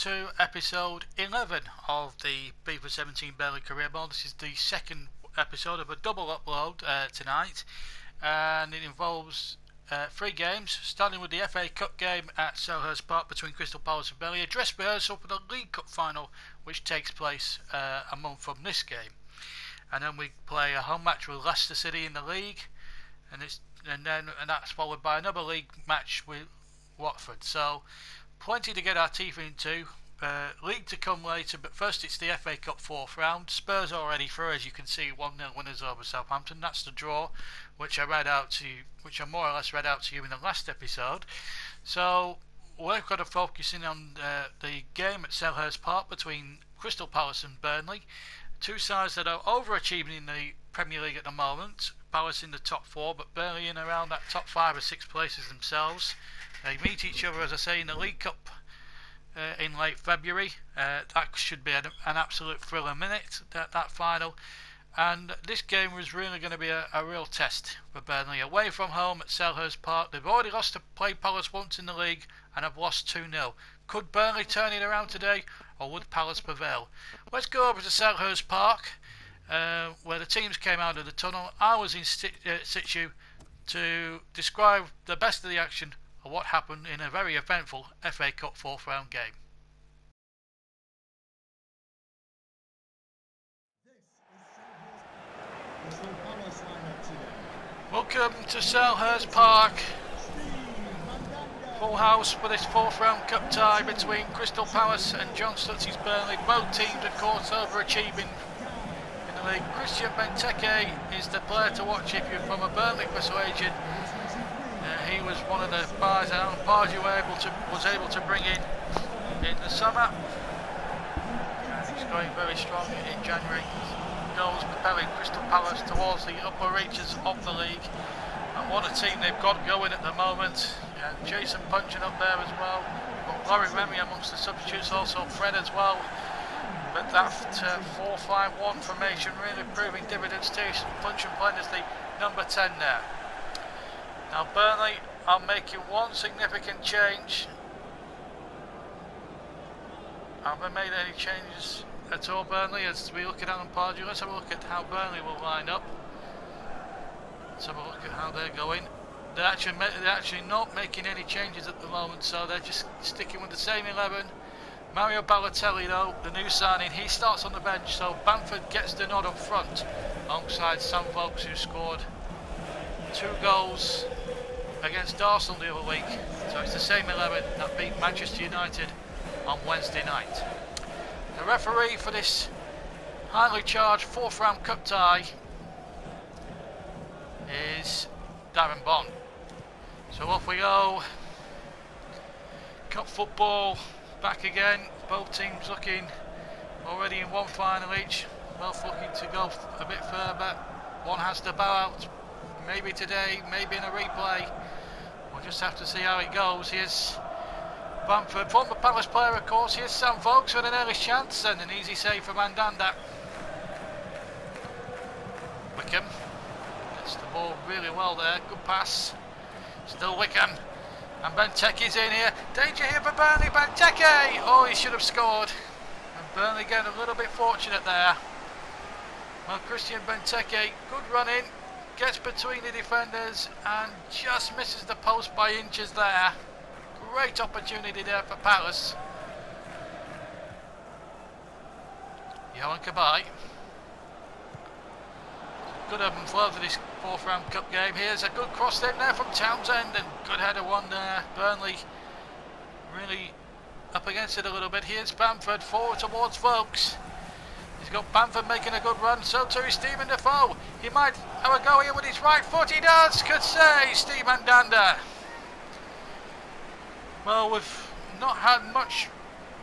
to episode 11 of the FIFA 17 Burnley Career Mode. This is the second episode of a double upload tonight, and it involves 3 games, starting with the FA Cup game at Selhurst Park between Crystal Palace and Burnley, a dress rehearsal for the League Cup final which takes place a month from this game, and then we play a home match with Leicester City in the league, and that's followed by another league match with Watford. So plenty to get our teeth into. League to come later, but first it's the FA Cup 4th round. Spurs already through, as you can see, 1-0 winners over Southampton. That's the draw, which I more or less read out to you in the last episode. So we've got to focus in on the game at Selhurst Park between Crystal Palace and Burnley. Two sides that are overachieving in the Premier League at the moment. Palace in the top 4, but Burnley in around that top 5 or 6 places themselves. They meet each other, as I say, in the League Cup in late February. That should be an absolute thriller minute, that final. And this game was really going to be a real test for Burnley. Away from home at Selhurst Park, they've already lost to play Palace once in the league and have lost 2-0. Could Burnley turn it around today, or would Palace prevail? Let's go over to Selhurst Park, where the teams came out of the tunnel. I was in situ to describe the best of the action of what happened in a very eventful FA Cup 4th round game. Welcome to Selhurst Park. Full house for this 4th round cup tie between Crystal Palace and John Stutzy's Burnley. Both teams, of course, overachieving in the league. Christian Benteke is the player to watch if you're from a Burnley persuasion. He was one of the buyers that Alan Pardew was able to bring in the summer. He's going very strong in January. Goals propelling Crystal Palace towards the upper reaches of the league. And what a team they've got going at the moment. Jason punching up there as well. Got Larry Remy amongst the substitutes, also Fred as well. But that 4-5-1 formation really proving dividends too. Punch and playing as the number 10 there. Now Burnley are making one significant change. Have they made any changes at all, Burnley, as we look at Alan Pardew? Let's have a look at how Burnley will line up. Let's have a look at how they're going. They're actually not making any changes at the moment, so they're just sticking with the same 11. Mario Balotelli, though, the new signing, he starts on the bench, so Bamford gets the nod up front alongside Sam Vokes, who scored 2 goals against Arsenal the other week. So it's the same 11 that beat Manchester United on Wednesday night. The referee for this highly charged 4th round cup tie is Darren Bond. So off we go. Cup football back again. Both teams looking already in one final each. Both looking to go a bit further. One has to bow out, maybe today, maybe in a replay. We'll just have to see how it goes. Here's Bamford, former Palace player of course. Here's Sam Vokes with an early chance and an easy save for Mandanda. Wickham gets the ball really well there, good pass. Still Wickham, and Benteke's in here. Danger here for Burnley, Benteke! Oh, he should have scored. And Burnley getting a little bit fortunate there. Well, Christian Benteke, good run in, gets between the defenders and just misses the post by inches there. Great opportunity there for Palace. Johan Cabaye. Good ebb and flow for this 4th round cup game. Here's a good cross in there from Townsend, and good header one there. Burnley really up against it a little bit. Here's Bamford forward towards Vokes. He's got Bamford making a good run, so too is Stephen Defoe. He might have a go here with his right foot. He does! Could say Steve Mandanda. Well, we've not had much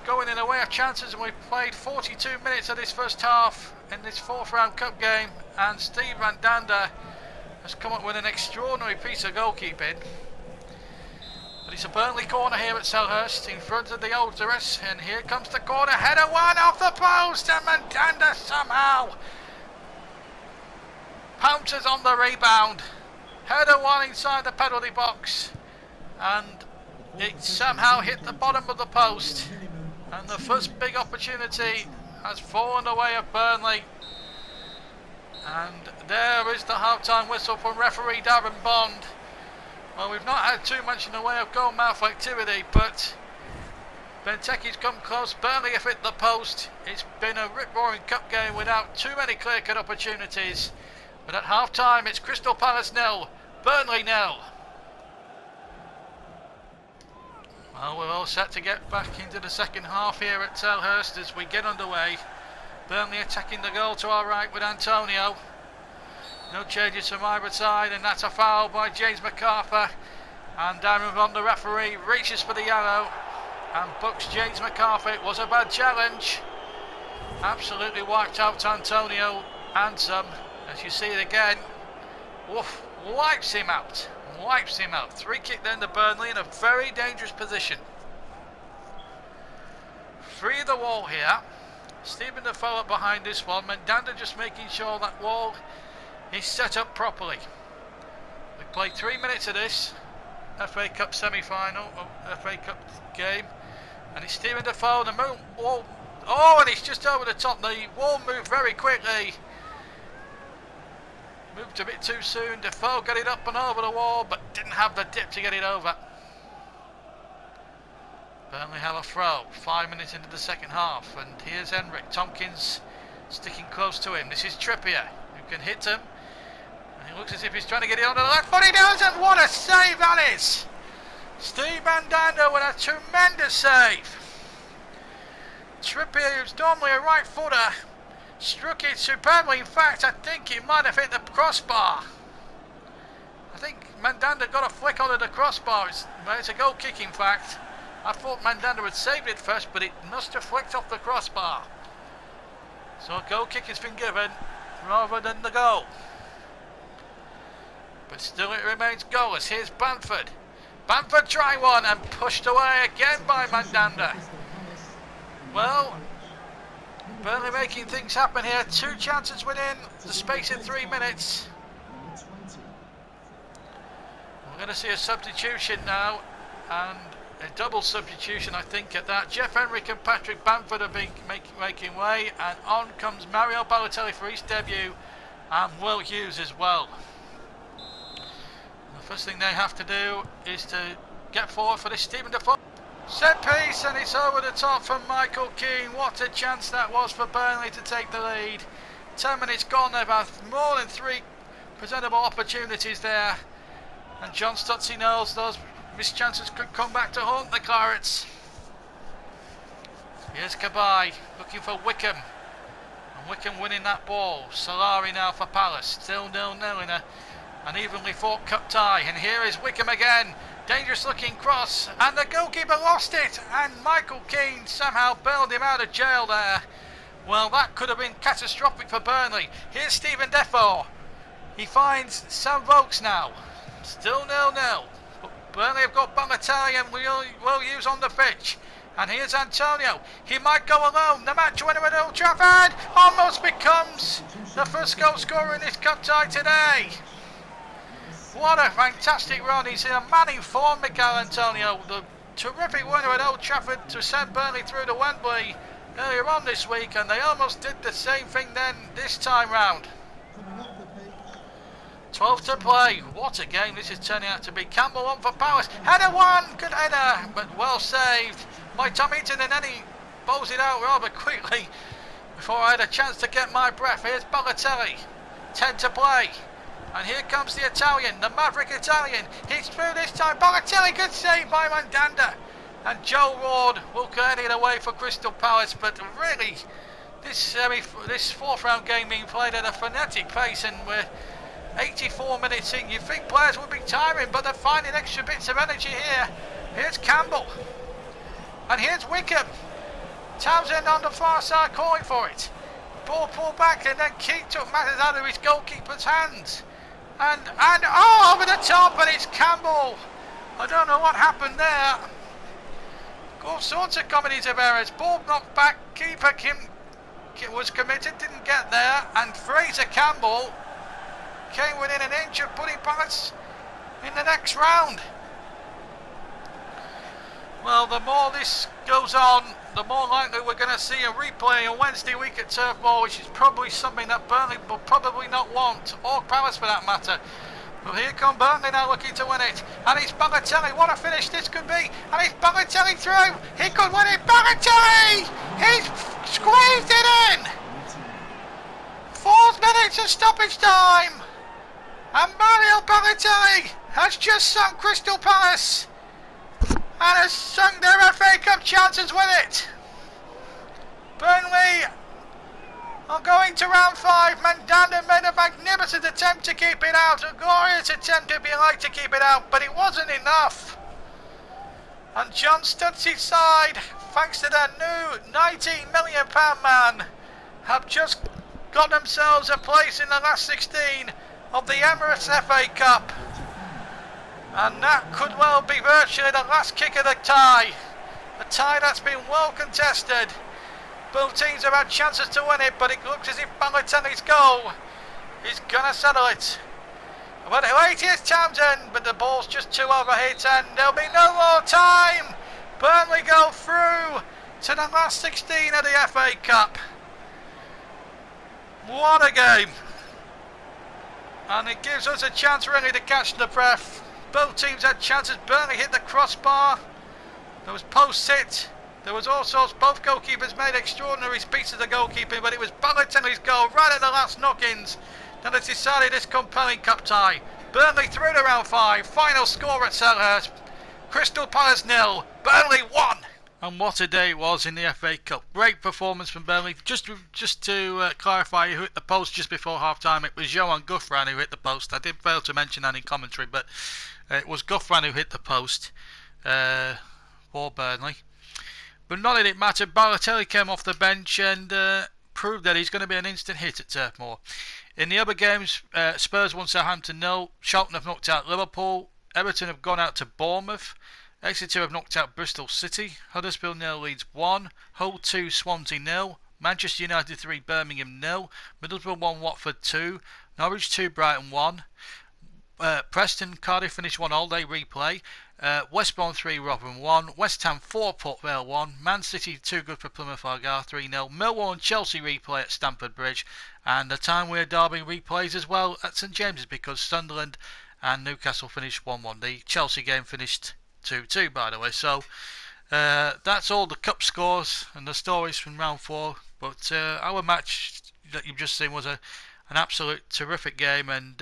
going in the way of chances, and we've played 42 minutes of this first half in this 4th round cup game, and Steve Mandanda has come up with an extraordinary piece of goalkeeping. But it's a Burnley corner here at Selhurst in front of the Old Dress, and here comes the corner, header one off the post, and Mandanda somehow pounces on the rebound. Header one inside the penalty box, and it somehow hit the bottom of the post. And the first big opportunity has fallen away of Burnley. And there is the half-time whistle from referee Darren Bond. Well, we've not had too much in the way of goal-mouth activity, but Benteke's come close. Burnley have hit the post. It's been a rip-roaring cup game without too many clear-cut opportunities. But at half-time, it's Crystal Palace 0, Burnley 0. Well, we're all set to get back into the second half here at Selhurst as we get underway. Burnley attacking the goal to our right with Antonio. No changes from either side, and that's a foul by James McArthur. And Darren Bond, the referee, reaches for the yellow and books James McArthur. It was a bad challenge. Absolutely wiped out Antonio and some. As you see it again, woof, wipes him out. Wipes him out. Free kick then to Burnley in a very dangerous position. Free of the wall here. Stephen Defoe up behind this one. Mandanda just making sure that wall is set up properly. We played 3 minutes of this FA Cup semi-final, FA Cup game, and it's Stephen Defoe. The wall, and it's just over the top. The wall moved very quickly. Moved a bit too soon. Defoe got it up and over the wall, but didn't have the dip to get it over. Burnley have a throw. 5 minutes into the second half, and here's Henrik Tompkins sticking close to him. This is Trippier, who can hit him. And he looks as if he's trying to get it on the left, but he doesn't. What a save that is! Steve Mandanda with a tremendous save. Trippier, who's normally a right footer, struck it superbly. In fact, I think it might have hit the crossbar. I think Mandanda got a flick onto the crossbar. It's a goal kick, in fact. I thought Mandanda had saved it first, but it must have flicked off the crossbar. So a goal kick has been given rather than the goal. But still it remains goalless. Here's Bamford. Bamford trying one and pushed away again by Mandanda. Well, Burnley making things happen here. 2 chances within the space of 3 minutes. We're going to see a substitution now, and a double substitution, I think, at that. Jeff Henrik and Patrick Bamford are making way, and on comes Mario Balotelli for his debut, and Will Hughes as well. The first thing they have to do is to get forward for this Stephen Defoe. Set piece, and it's over the top from Michael Keane. What a chance that was for Burnley to take the lead. 10 minutes gone, they've had more than 3 presentable opportunities there, and John Stutzy knows those missed chances could come back to haunt the Clarets. Here's Cabaye looking for Wickham, and Wickham winning that ball. Solari now for Palace, still 0-0 in an evenly fought cup tie, and here is Wickham again. Dangerous looking cross, and the goalkeeper lost it, and Michael Keane somehow bailed him out of jail there. Well, that could have been catastrophic for Burnley. Here's Stephen Defoe. He finds Sam Vokes now. Still 0-0. Burnley have got Balotelli and Will Hughes on the pitch. And here's Antonio. He might go alone. The match winner at Old Trafford almost becomes the first goal scorer in this cup tie today. What a fantastic run. He's in a manning form, Mikel Antonio. The terrific winner at Old Trafford to send Burnley through to Wembley earlier on this week, and they almost did the same thing then this time round. 12 to play. What a game this is turning out to be. Campbell on for Palace. Header one. Good header, but well saved by Tom Eaton, and then he bowls it out rather quickly before I had a chance to get my breath. Here's Balotelli. 10 to play. And here comes the Italian, the maverick Italian. He's through this time. Balotelli, good save by Mandanda. And Joe Ward will get it away for Crystal Palace. But really, this fourth round game being played at a frenetic pace, and we're 84 minutes in. You think players would be tiring, but they're finding extra bits of energy here. Here's Campbell. And here's Wickham. Townsend on the far side calling for it. Ball pulled back, and then Keane took matters out of his goalkeeper's hands. And over the top, and it's Campbell. I don't know what happened there. All sorts of comedies of errors. Ball knocked back, keeper was committed, didn't get there, and Fraser Campbell came within an inch of putting Palace in the next round. Well, the more this goes on, the more likely we're going to see a replay on Wednesday week at Turf Moor, which is probably something that Burnley will probably not want, or Palace for that matter. Well, here come Burnley now looking to win it. And it's Balotelli. What a finish this could be. And it's Balotelli through. He could win it. Balotelli! He's squeezed it in. 4 minutes of stoppage time. And Mario Balotelli has just sunk Crystal Palace. And has sunk their FA Cup chances with it. Burnley are going to round 5. Mandanda made a magnificent attempt to keep it out. A glorious attempt if you like to keep it out, but it wasn't enough. And John Stutz's side, thanks to their new £19 million man, have just got themselves a place in the last 16 of the Emirates FA Cup. And that could well be virtually the last kick of the tie. A tie that's been well contested. Both teams have had chances to win it, but it looks as if Balotelli's goal is going to settle it. But wait, here's Townsend, but the ball's just too overhit and there'll be no more time. Burnley go through to the last 16 of the FA Cup. What a game. And it gives us a chance really to catch the breath. Both teams had chances. Burnley hit the crossbar. There was post hit. There was also, both goalkeepers made extraordinary pieces of goalkeeping, but it was Balotelli's goal right at the last knock-ins that has decided this compelling cup tie. Burnley through to round 5. Final score at Selhurst. Crystal Palace 0. Burnley 1. And what a day it was in the FA Cup. Great performance from Burnley. Just to clarify who hit the post just before half-time, it was Johan Gouffran who hit the post. I did fail to mention that in commentary, but it was Gouffran who hit the post for Burnley. But none of it mattered. Balotelli came off the bench and proved that he's going to be an instant hit at Turf Moor. In the other games, Spurs won Southampton 0. Charlton have knocked out Liverpool. Everton have gone out to Bournemouth. Exeter have knocked out Bristol City. Huddersfield 0, Leeds 1. Hull 2, Swansea 0. Manchester United 3, Birmingham 0. Middlesbrough 1, Watford 2. Norwich 2, Brighton 1. Preston, Cardiff finished 1-0, they replay. West Brom 3, Rotherham 1. West Ham 4, Port Vale 1. Man City 2 good for Plymouth Argyle 3-0. Millwall and Chelsea replay at Stamford Bridge. And the time where Derby replays as well at St James's because Sunderland and Newcastle finished 1-1. The Chelsea game finished 2-2 by the way. So that's all the cup scores and the stories from round 4. But our match that you've just seen was an absolute terrific game and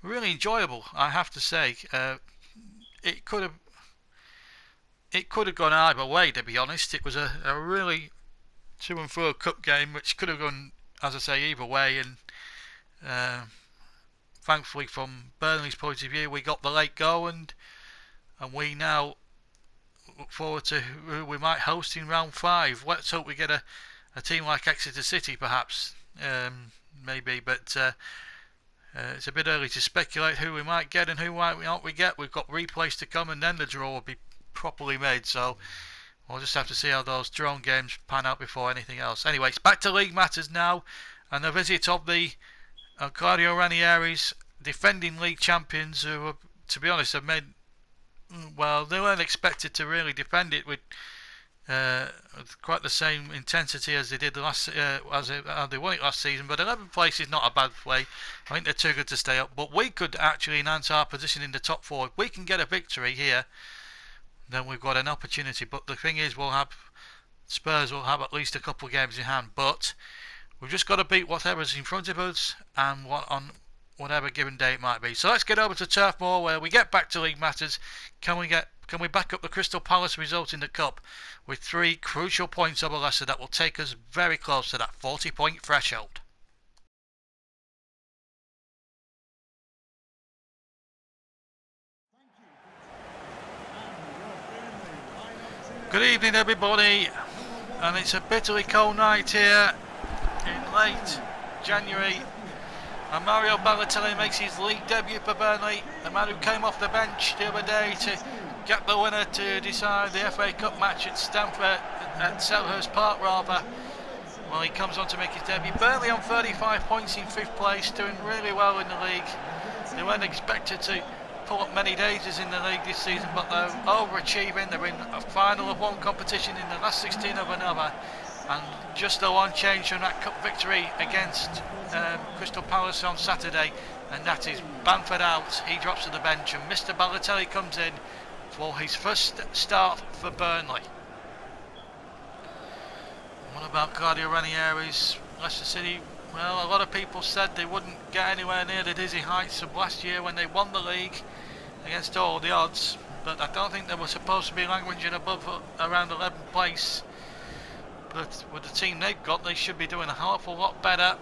really enjoyable, I have to say. It could have gone either way, to be honest. It was a really to and fro cup game which could have gone, as I say, either way. And thankfully, from Burnley's point of view, we got the late goal, and we now look forward to who we might host in round 5. Let's hope we get a team like Exeter City, perhaps, maybe, but. It's a bit early to speculate who we might get and who might not we get. We've got replays to come and then the draw will be properly made. So we'll just have to see how those drawn games pan out before anything else. Anyway, it's back to league matters now. And the visit of the Claudio Ranieri's defending league champions who, to be honest, have made... Well, they weren't expected to really defend it with quite the same intensity as they did as they won it last season, but 11th place is not a bad play. I think they're too good to stay up, but we could actually enhance our position in the top 4. If we can get a victory here, then we've got an opportunity. But the thing is, Spurs will have at least a couple of games in hand, but we've just got to beat whatever's in front of us and on whatever given day it might be. So let's get over to Turf Moor where we get back to league matters. Can we back up the Crystal Palace result in the Cup with 3 crucial points over Leicester that will take us very close to that 40-point threshold? Good evening everybody, and it's a bitterly cold night here in late January, and Mario Balotelli makes his league debut for Burnley, the man who came off the bench the other day to get the winner to decide the FA Cup match at Selhurst Park rather. Well, he comes on to make his debut. Burnley on 35 points in 5th place, doing really well in the league. They weren't expected to pull up many daisies in the league this season, but they're overachieving. They're in a final of one competition, in the last 16 of another, and just the one change from that cup victory against Crystal Palace on Saturday, and that is Bamford out. He drops to the bench, and Mr. Balotelli comes in for his first start for Burnley. What about Claudio Ranieri's Leicester City? Well, a lot of people said they wouldn't get anywhere near the dizzy heights of last year when they won the league against all the odds, but I don't think they were supposed to be languishing above around 11th place. But with the team they've got, they should be doing a awful lot better.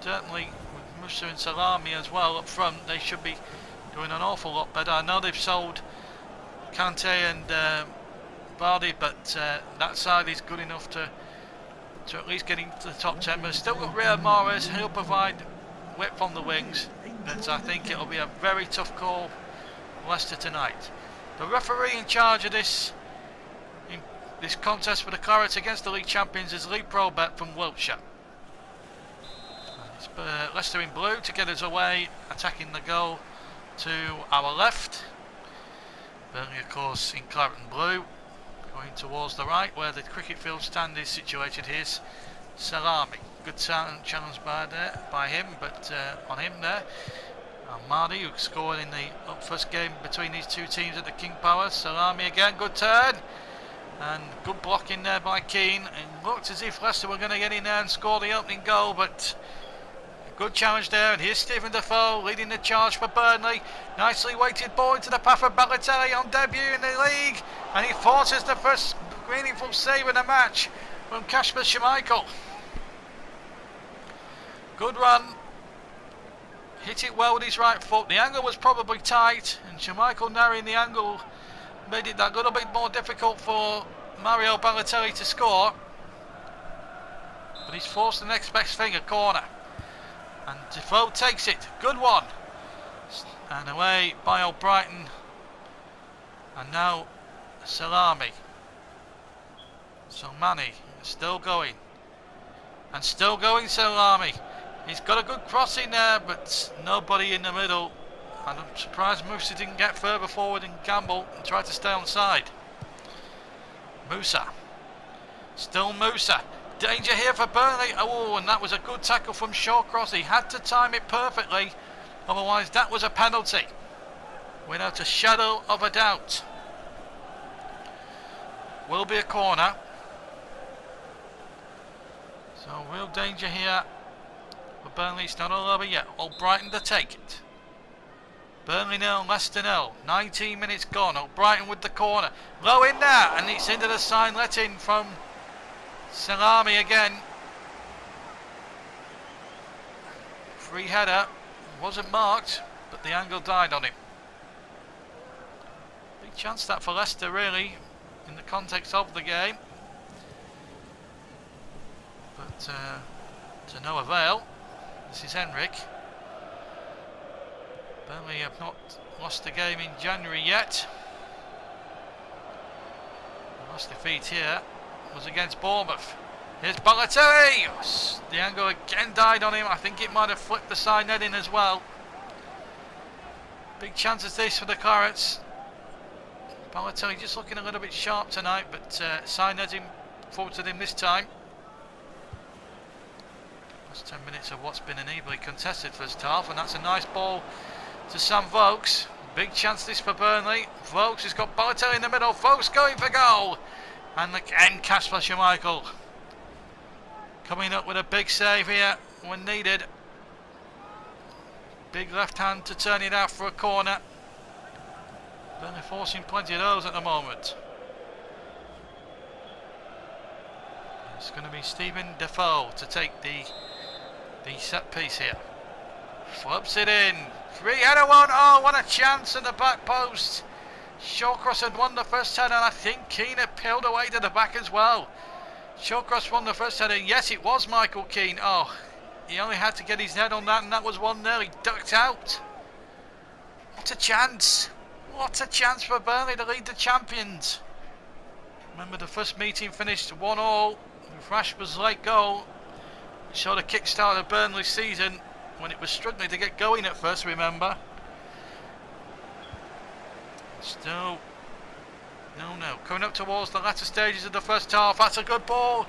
Certainly with Musa and Salami as well up front, they should be doing an awful lot better. I know they've sold Kante and Vardy, but that side is good enough to at least get into the top 10. But still got Riyad Mahrez, he'll provide width on the wings, but I think it'll be a very tough call for Leicester tonight. The referee in charge of this contest for the Clarets against the league champions is Lee Probert from Wiltshire. It's Leicester in blue to get us away, attacking the goal to our left. Burnley, of course, in claret and blue, going towards the right where the cricket field stand is situated. Here's Salami. Good challenge by him, but on him there. Mahdi, who scored in the first game between these two teams at the King Power. Salami again, good turn. And good block in there by Keane. It looked as if Leicester were going to get in there and score the opening goal, but a good challenge there. And here's Stephen Defoe leading the charge for Burnley. Nicely weighted ball into the path of Balotelli on debut in the league, and he forces the first meaningful save of the match from Kasper Schmeichel. Good run. Hit it well with his right foot. The angle was probably tight, and Schmeichel narrowing the angle made it that little bit more difficult for Mario Balotelli to score. But he's forced the next best thing, a corner. And Defoe takes it. Good one. And away by Albrighton. And now Salami. So Mane still going. And still going Salami. He's got a good cross in there, but nobody in the middle. And I'm surprised Musa didn't get further forward and gamble and try to stay on side. Musa. Still Musa. Danger here for Burnley. Oh, and that was a good tackle from Shawcross. He had to time it perfectly. Otherwise, that was a penalty. Without a shadow of a doubt. Will be a corner. So, real danger here for Burnley. It's not all over yet. Albrighton to take it. Burnley 0, Leicester 0. 19 minutes gone. Albrighton with the corner. Low in there, and it's into the sign let in from Salami again. Free header. Wasn't marked, but the angle died on him. Big chance that for Leicester, really, in the context of the game. But to no avail. This is Henrik. Burnley have not lost a game in January yet. The last defeat here was against Bournemouth. Here's Balotelli. The angle again died on him. I think it might have flipped the side net in as well. Big chance is this for the Clarets. Balotelli just looking a little bit sharp tonight, but side netting forwarded him this time. Last 10 minutes of what's been an evenly contested first half, and that's a nice ball to Sam Vokes. Big chance this for Burnley. Vokes has got Balotelli in the middle. Vokes going for goal. And again Kasper Schmeichel coming up with a big save here when needed. Big left hand to turn it out for a corner. Burnley forcing plenty of those at the moment. It's going to be Stephen Defoe to take the set piece here. Flops it in. Free header one. Oh, what a chance at the back post. Shawcross had won the first header, and I think Keane had peeled away to the back as well. Shawcross won the first header. Yes, it was Michael Keane. Oh, he only had to get his head on that, and that was 1-0. He ducked out. What a chance. What a chance for Burnley to lead the champions. Remember, the first meeting finished 1-1 with Rashford's late goal. It showed a kick-start of Burnley's season when it was struggling to get going at first, remember. Still, no. Coming up towards the latter stages of the first half. That's a good ball.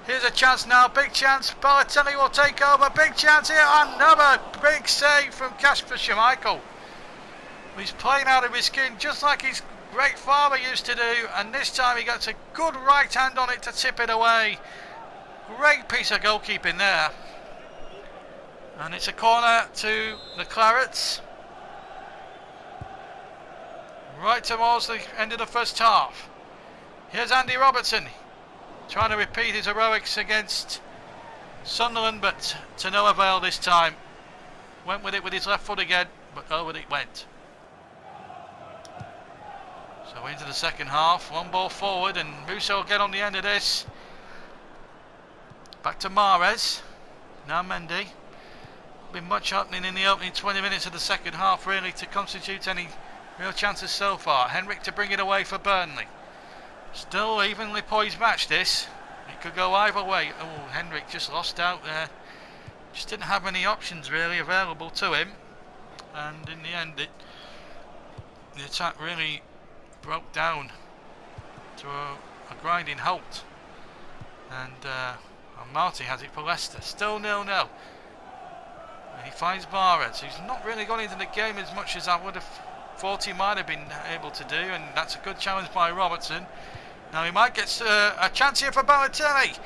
Here's a chance now, big chance. Balotelli will take over. Big chance here. Another big save from Kasper Schmeichel. He's playing out of his skin just like his great father used to do, and this time he gets a good right hand on it to tip it away. Great piece of goalkeeping there. And it's a corner to the Clarets. Right towards the end of the first half. Here's Andy Robertson trying to repeat his heroics against Sunderland, but to no avail this time. Went with it with his left foot again, but over it went. So into the second half, one ball forward, and Musa will get on the end of this. Back to Mahrez. Now Mendy. Been much happening in the opening 20 minutes of the second half really to constitute any real chances so far. Henrik to bring it away for Burnley. Still evenly poised match this. It could go either way. Oh, Henrik just lost out there. Just didn't have any options really available to him. And in the end the attack really broke down to a grinding halt. And Marty has it for Leicester. Still 0-0. And he finds Mahrez, who's not really gone into the game as much as I would have thought he might have been able to do, and that's a good challenge by Robertson. Now he might get a chance here for Balotelli.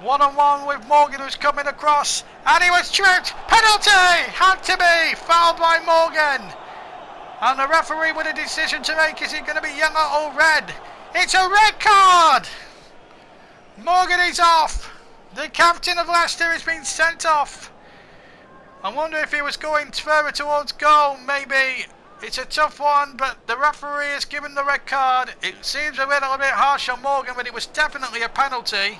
One-on-one with Morgan, who's coming across, and he was tripped. Penalty! Had to be! Fouled by Morgan. And the referee with a decision to make. Is it going to be yellow or red? It's a red card! Morgan is off. The captain of Leicester has been sent off. I wonder if he was going further towards goal, maybe. It's a tough one, but the referee has given the red card. It seems a little bit harsh on Morgan, but it was definitely a penalty.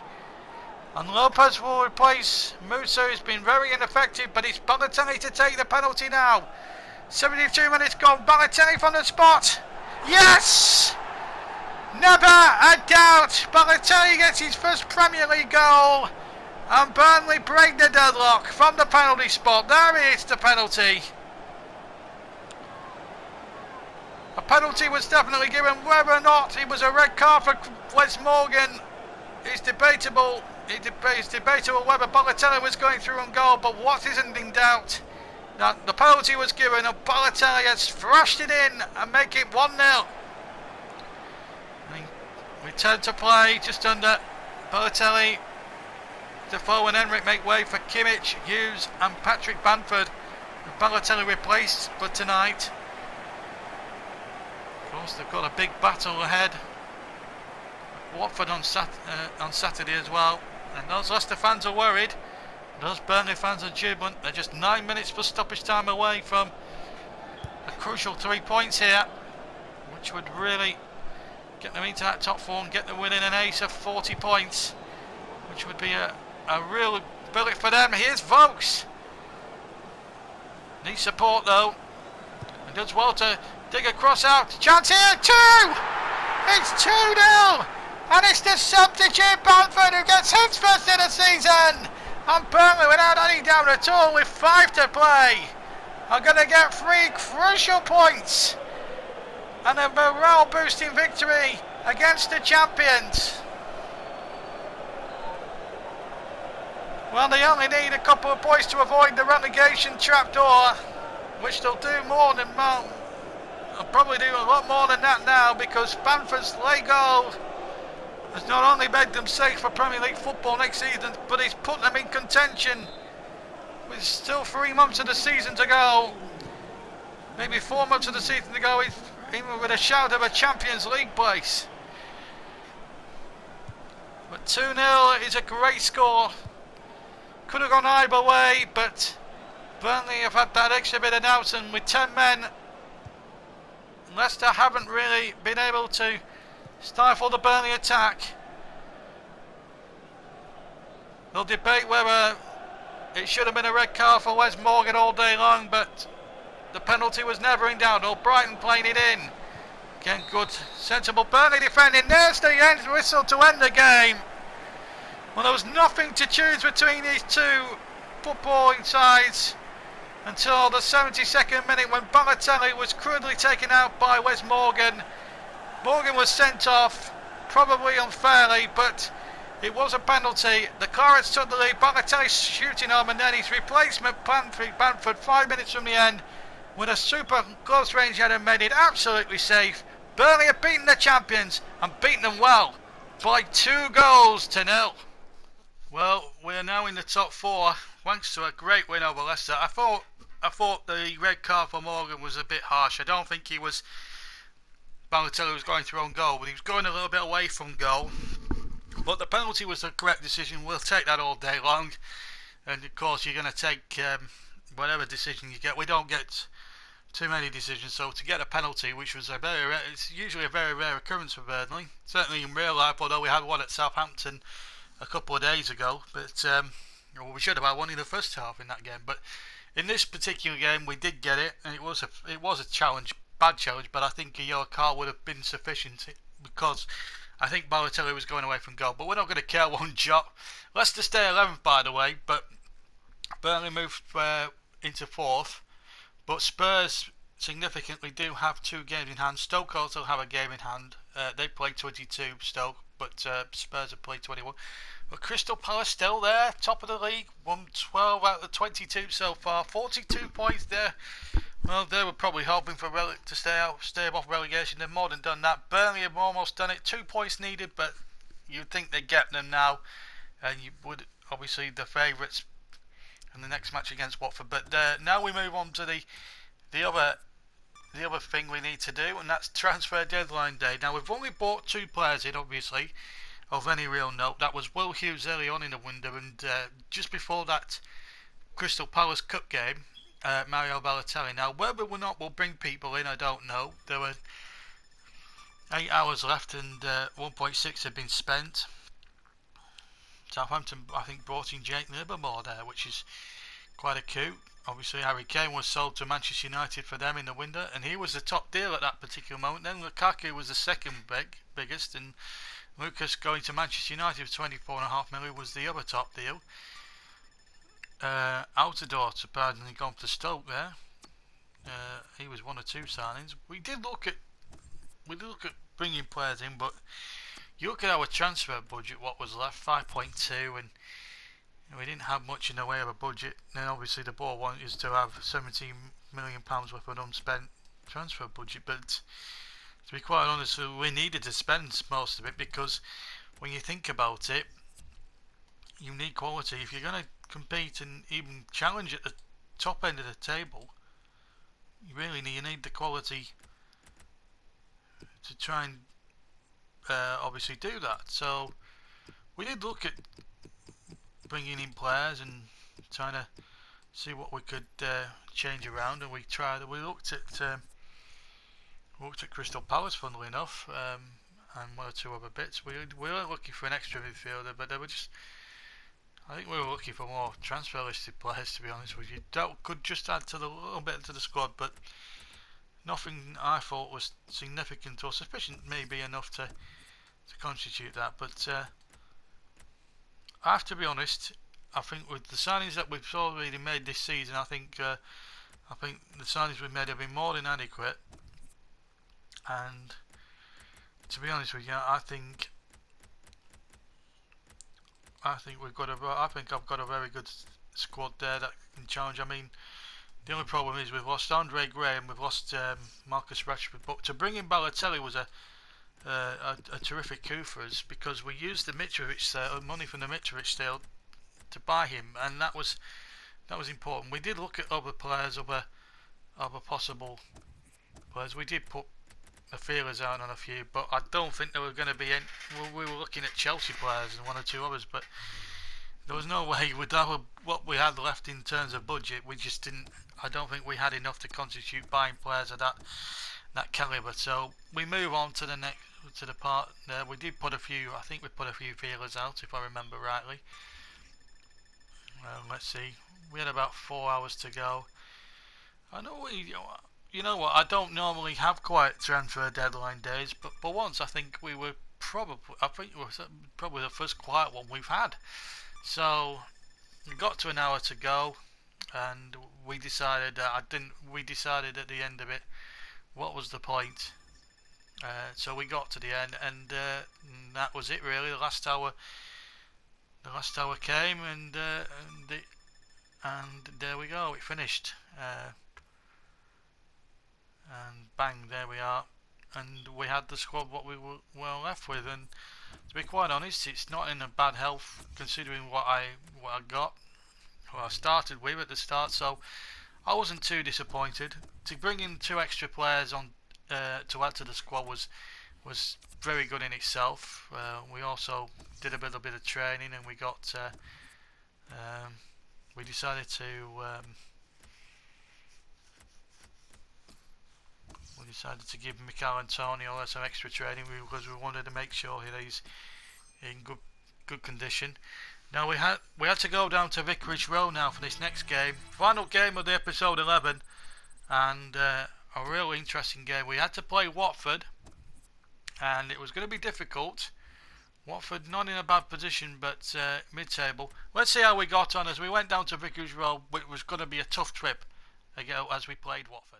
And Lopez will replace Musa, who's been very ineffective, but it's Balotelli to take the penalty now. 72 minutes gone. Balotelli from the spot. Yes! Never a doubt. Balotelli gets his first Premier League goal. And Burnley break the deadlock from the penalty spot. There is the penalty. A penalty was definitely given. Whether or not it was a red card for Wes Morgan is debatable. It's debatable whether Balotelli was going through on goal, but what isn't in doubt that the penalty was given and Balotelli has thrashed it in and make it 1-0. Return to play just under. Balotelli, Defoe and Henrik make way for Kimmich, Hughes and Patrick Bamford. Balotelli replaced for tonight. Of course they've got a big battle ahead. Watford on Saturday as well. And those Leicester fans are worried. Those Burnley fans are jubilant. They're just 9 minutes for stoppage time away from a crucial 3 points here, which would really get them into that top four and get them within an ace of 40 points, which would be a real billet for them. Here's Vokes. Needs support though. And does well to dig a cross out. Chance here, 2! It's 2-0! And it's the substitute Bamford who gets his first of the season! And Burnley, without any doubt at all, with 5 to play, are going to get 3 crucial points and a morale boosting victory against the champions. Well, they only need a couple of points to avoid the relegation trapdoor, which they'll do more than they'll probably do a lot more than that now, because Bamford's late goal has not only made them safe for Premier League football next season, but he's put them in contention with still 3 months of the season to go. Maybe 4 months of the season to go, even with a shout of a Champions League place. But 2-0 is a great score. Could have gone either way, but Burnley have had that extra bit of nous, and with 10 men, Leicester haven't really been able to stifle the Burnley attack. They'll debate whether it should have been a red card for Wes Morgan all day long, but the penalty was never in doubt. Or Brighton playing it in. Again, good, sensible Burnley defending. There's the end whistle to end the game. Well, there was nothing to choose between these two footballing sides. until the 72nd minute when Balotelli was crudely taken out by Wes Morgan. Morgan was sent off, probably unfairly, but it was a penalty. The Clarets took the lead. Balotelli shooting home, and then his replacement Bamford 5 minutes from the end with a super close range header made it absolutely safe. Burnley have beaten the champions and beaten them well by 2-0. Well, we're now in the top 4 thanks to a great win over Leicester. I thought the red card for Morgan was a bit harsh. I don't think Balotelli was going through own goal, but he was going a little bit away from goal. But the penalty was the correct decision. We'll take that all day long. And of course you're going to take whatever decision you get. We don't get too many decisions, so to get a penalty, which was it's usually a very rare occurrence for Burnley, certainly in real life, although we had one at Southampton a couple of days ago, but we should have had one in the first half in that game. But in this particular game we did get it, and it was a challenge, bad challenge, but I think a yellow card would have been sufficient because I think Balotelli was going away from goal. But we're not going to care one jot. Leicester stay 11th, by the way, but Burnley moved into 4th. But Spurs significantly do have 2 games in hand. Stoke also have a game in hand. They played 22, Stoke, but Spurs have played 21. But Crystal Palace still there, top of the league, won 12 out of the 22 so far, 42 points there. Well, they were probably hoping for to stay above relegation. They've more than done that. Burnley have almost done it. 2 points needed, but you'd think they'd get them now. And you would, obviously, the favourites in the next match against Watford. But now we move on to the other thing we need to do, and that's transfer deadline day. Now we've only bought 2 players in, obviously, of any real note. That was Will Hughes early on in the window, and just before that Crystal Palace Cup game, Mario Balotelli. Now whether or not we'll bring people in, I don't know. There were 8 hours left, and 1.6 had been spent. Southampton, I think, brought in Jake Livermore there, which is quite a coup. Obviously, Harry Kane was sold to Manchester United for them in the window, and he was the top deal at that particular moment. Then Lukaku was the second biggest, and Lucas going to Manchester United for 24.5 million was the other top deal. Altidore surprisingly gone to Stoke there. He was 1 or 2 signings. We did look at bringing players in, but you look at our transfer budget, what was left, 5.2, and we didn't have much in the way of a budget. Then obviously the board wanted us to have £17 million worth of unspent transfer budget, but to be quite honest, we needed to spend most of it, because when you think about it, you need quality. If you're going to compete and even challenge at the top end of the table, you need the quality to try and obviously do that. So we did look at bringing in players and trying to see what we could change around, and we looked at Crystal Palace, funnily enough, and 1 or 2 other bits. We weren't looking for an extra midfielder, but I think we were looking for more transfer listed players, to be honest with you. That could just add to a little bit to the squad, but nothing I thought was significant or sufficient, maybe enough to constitute that. But I have to be honest, I think with the signings that we've already made this season, I think the signings we've made have been more than adequate. And to be honest with you, I think I've got a very good squad there that can challenge. I mean, the only problem is we've lost Andre Gray and we've lost Marcus Rashford. But to bring in Balotelli was a terrific coup for us, because we used the Mitrovic money from the Mitrovic deal to buy him, and that was important. We did look at other players, other possible players. We did put the feelers out on a few, but I don't think there were going to be any. We were looking at Chelsea players and 1 or 2 others, but there was no way with what we had left in terms of budget. We just didn't. I don't think we had enough to constitute buying players of that calibre. So we move on to the part there. We did put a few. I think we put a few feelers out, if I remember rightly. Let's see. We had about 4 hours to go. I know you know what? I don't normally have quiet transfer deadline days, but for once I think it was probably the first quiet one we've had. So we got to an hour to go. and we decided I didn't. We decided at the end of it, what was the point? So we got to the end, and that was it really. The last hour came, and there we go. It finished, and bang, there we are. And we had the squad what we were left with, and to be quite honest, it's not in a bad health considering what I got, what I started with at the start. So I wasn't too disappointed. To bring in 2 extra players on to add to the squad was very good in itself. We also did a little bit of training, and we got we decided to give Mikel Antonio some extra training because we wanted to make sure that he's in good condition. Now we had to go down to Vicarage Road now for this next game, final game of the episode 11, and a real interesting game. We had to play Watford, and it was going to be difficult. Watford not in a bad position, but mid-table. Let's see how we got on as we went down to Vicarage Road. It was going to be a tough trip as we played Watford.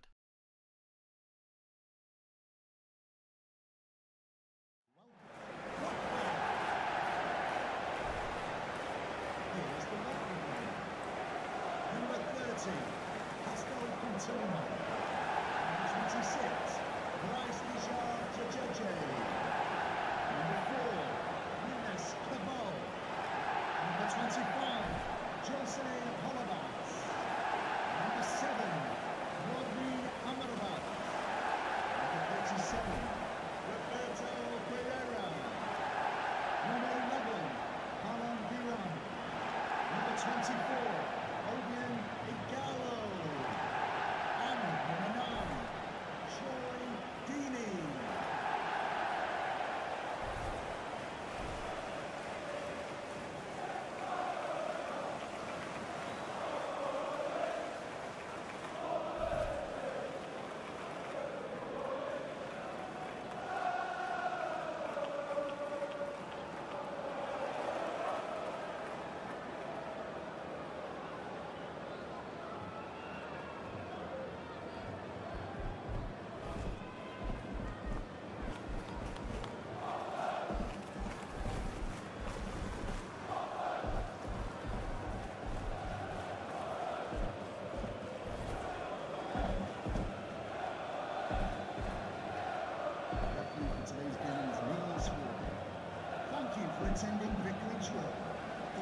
Attending Vicarage Road.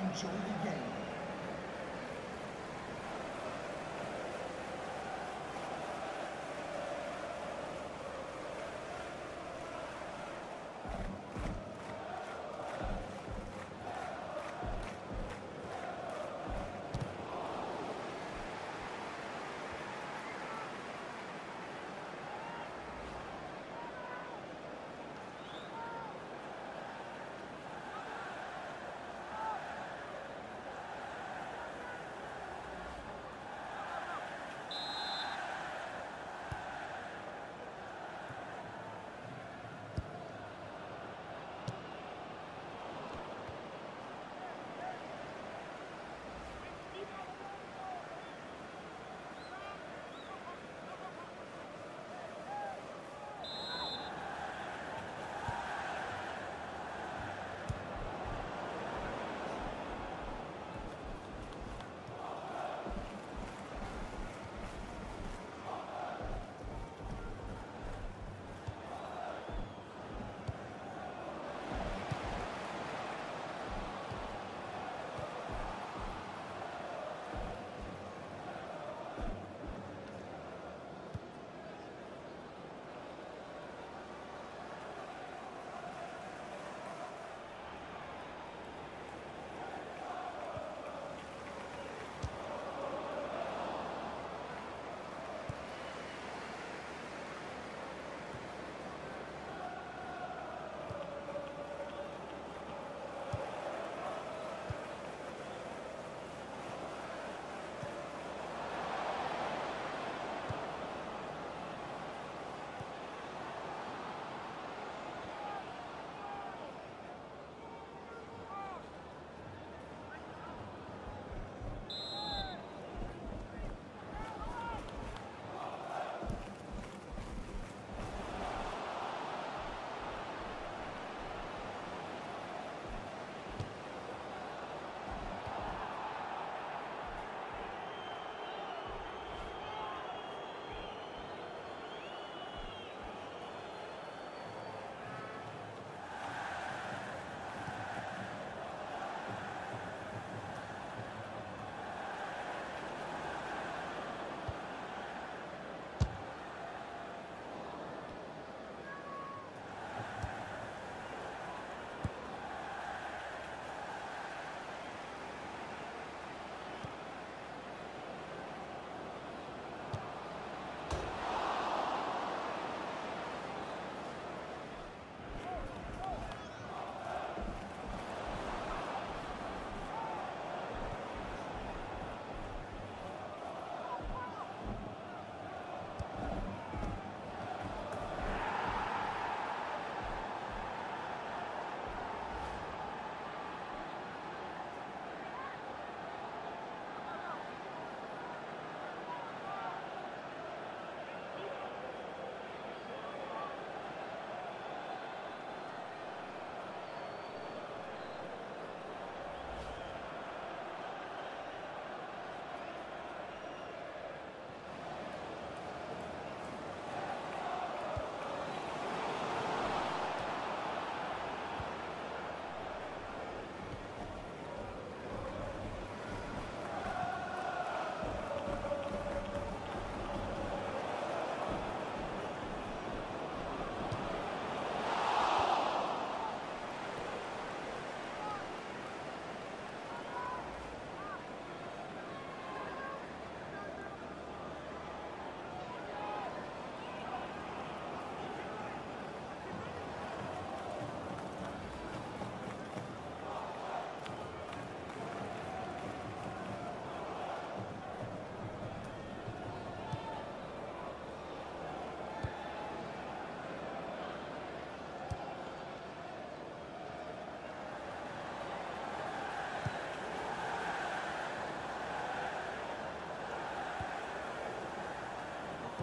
Enjoy the game.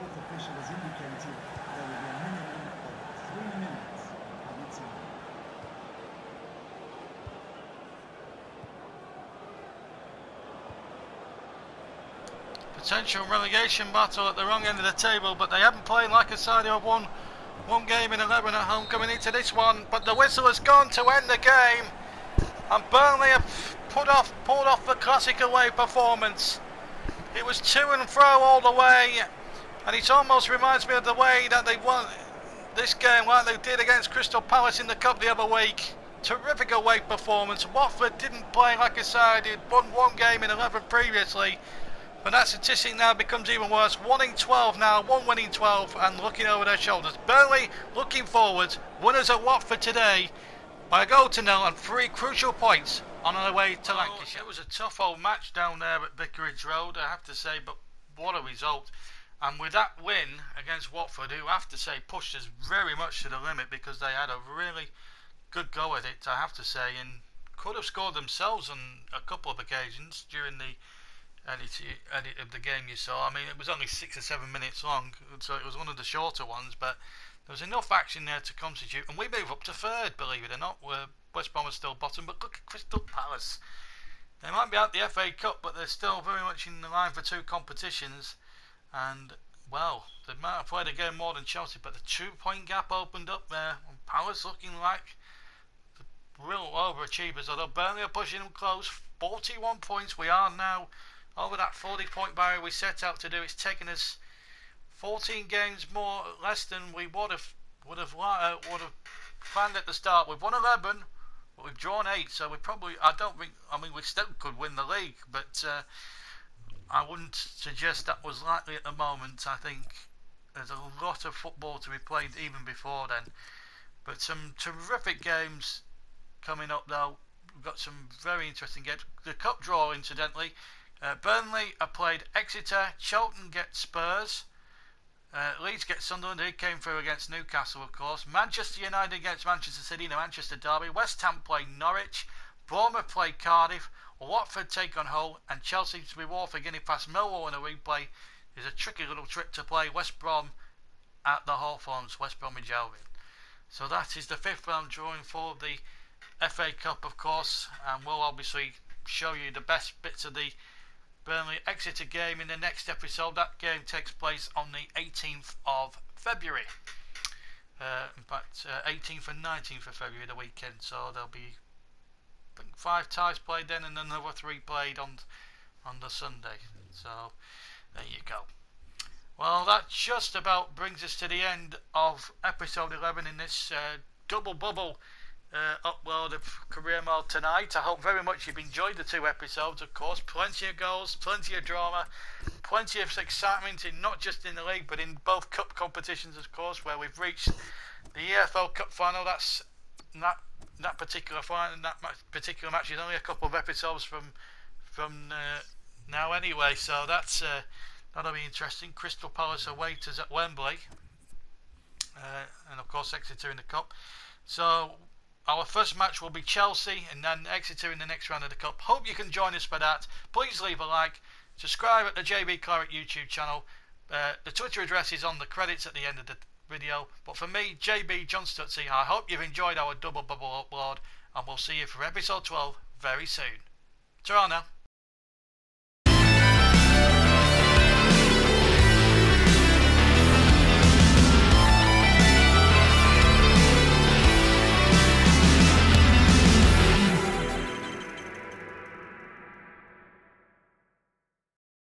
fourth official has indicated there will be a minimum of 3 minutes added time. Potential relegation battle at the wrong end of the table, but they haven't played like a side who have won one game in 11 at home coming into this one. But the whistle has gone to end the game, and Burnley have pulled off the classic away performance. It was to and fro all the way, and it almost reminds me of the way that they won this game like they did against Crystal Palace in the Cup the other week. Terrific away performance. Watford didn't play like a side who'd won one game in 11 previously. But that statistic now becomes even worse. 1 in 12 now, 1 winning 12 and looking over their shoulders. Burnley looking forward, winners at Watford today by a goal to nil and 3 crucial points on their way to Lancashire. It was a tough old match down there at Vicarage Road, I have to say, but what a result. And with that win against Watford, who I have to say pushed us very much to the limit because they had a really good go at it, I have to say, and could have scored themselves on a couple of occasions during the edit of the game you saw. I mean, it was only 6 or 7 minutes long, so it was one of the shorter ones, but there was enough action there to constitute, and we move up to third, believe it or not, where West Brom is still bottom. But look at Crystal Palace. They might be out the FA Cup, but they're still very much in the line for 2 competitions, and well, they might have played a game more than Chelsea, but the 2-point gap opened up there, and Palace looking like the real overachievers, although Burnley are pushing them close. 41 points. We are now over that 40-point barrier we set out to do. It's taken us 14 games more less than we would have planned at the start. We've won 11, but we've drawn 8. So we probably, we still could win the league, but I wouldn't suggest that was likely at the moment. I think there's a lot of football to be played even before then. But some terrific games coming up though. We've got some very interesting games. The cup draw, incidentally. Burnley have played Exeter, Charlton get Spurs, Leeds get Sunderland, who came through against Newcastle of course, Manchester United against Manchester City in the Manchester Derby, West Ham play Norwich, Bournemouth play Cardiff, Watford take on Hull, and Chelsea to be Watford getting past Millwall in a replay. Is a tricky little trip to play West Brom at the Hawthorns, West Bromwich Albion. So that is the 5th round drawing for the FA Cup of course, and we'll obviously show you the best bits of the Burnley Exeter game in the next episode. That game takes place on the 18th of February. In fact, 18th and 19th of February, the weekend. So there'll be, I think, 5 ties played then, and another 3 played on the Sunday. So there you go. Well, that just about brings us to the end of episode 11 in this double bubble upload of Career Mode tonight. I hope very much you've enjoyed the 2 episodes, of course. Plenty of goals, plenty of drama, plenty of excitement in not just in the league but in both cup competitions, of course, where we've reached the EFL Cup final. That's that particular final, that particular match is only a couple of episodes from now anyway, so that's that'll be interesting. Crystal Palace await us at Wembley, and of course Exeter in the cup. So our first match will be Chelsea and then Exeter in the next round of the Cup. Hope you can join us for that. Please leave a like. Subscribe at the JB Claret YouTube channel. The Twitter address is on the credits at the end of the video. But for me, JB John Stutzy, I hope you've enjoyed our double bubble upload, and we'll see you for episode 12 very soon. Ta-ra now.